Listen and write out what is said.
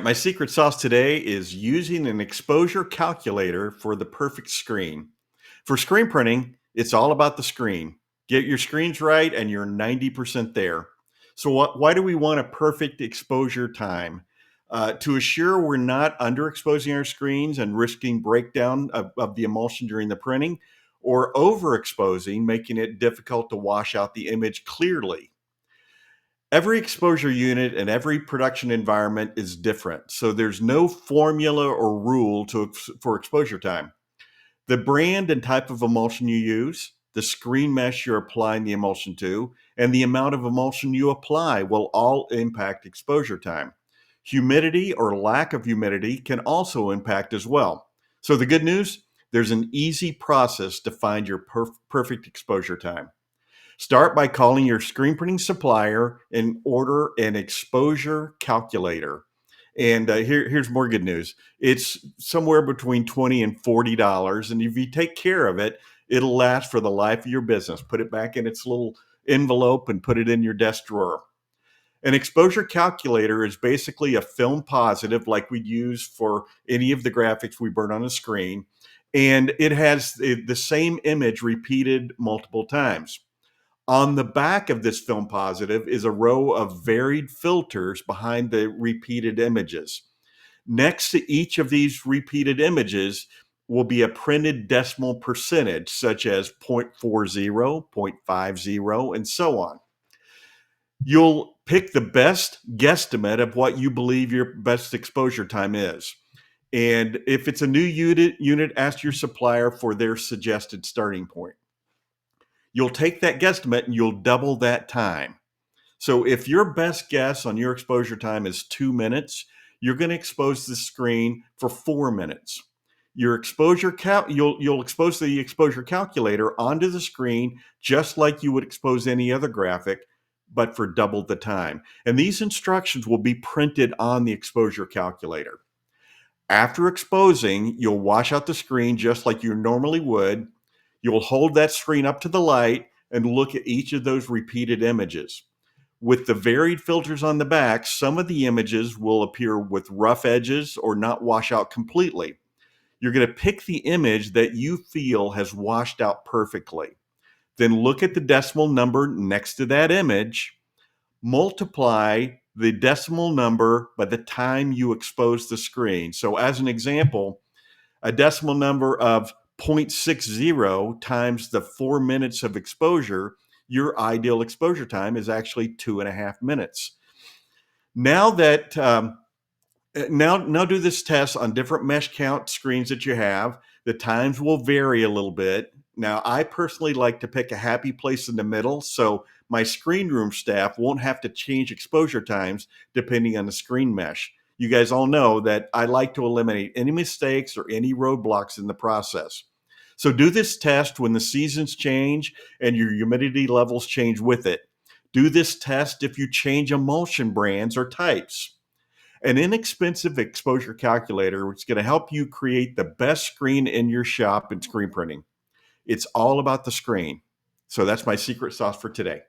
right, my secret sauce today is using an exposure calculator for the perfect screen. For screen printing, it's all about the screen. Get your screens right and you're 90% there. So why do we want a perfect exposure time? To assure we're not underexposing our screens and risking breakdown of the emulsion during the printing, or overexposing, making it difficult to wash out the image clearly. Every exposure unit and every production environment is different. So there's no formula or rule for exposure time. The brand and type of emulsion you use, the screen mesh you're applying the emulsion to, and the amount of emulsion you apply will all impact exposure time. Humidity or lack of humidity can also impact as well. So the good news, there's an easy process to find your perfect exposure time. Start by calling your screen printing supplier and order an exposure calculator. And here's more good news. It's somewhere between $20 and $40. And if you take care of it, it'll last for the life of your business. Put it back in its little envelope and put it in your desk drawer. An exposure calculator is basically a film positive like we'd use for any of the graphics we burn on a screen. And it has the same image repeated multiple times. On the back of this film positive is a row of varied filters behind the repeated images. Next to each of these repeated images will be a printed decimal percentage, such as 0.40, 0.50, and so on. You'll pick the best guesstimate of what you believe your best exposure time is. And if it's a new unit, ask your supplier for their suggested starting point. You'll take that guesstimate and you'll double that time. So if your best guess on your exposure time is 2 minutes, you're going to expose the screen for 4 minutes. Your exposure you'll expose the exposure calculator onto the screen just like you would expose any other graphic, but for double the time. And these instructions will be printed on the exposure calculator. After exposing, you'll wash out the screen just like you normally would. You'll hold that screen up to the light and look at each of those repeated images. With the varied filters on the back, some of the images will appear with rough edges or not wash out completely. You're going to pick the image that you feel has washed out perfectly. Then look at the decimal number next to that image, multiply the decimal number by the time you expose the screen. So as an example, a decimal number of 0.60 times the 4 minutes of exposure, your ideal exposure time is actually 2.5 minutes. Now do this test on different mesh count screens that you have. The times will vary a little bit. Now, I personally like to pick a happy place in the middle, so my screen room staff won't have to change exposure times depending on the screen mesh. You guys all know that I like to eliminate any mistakes or any roadblocks in the process. So do this test when the seasons change and your humidity levels change with it. Do this test if you change emulsion brands or types. An inexpensive exposure calculator is going to help you create the best screen in your shop in screen printing. It's all about the screen. So that's my secret sauce for today.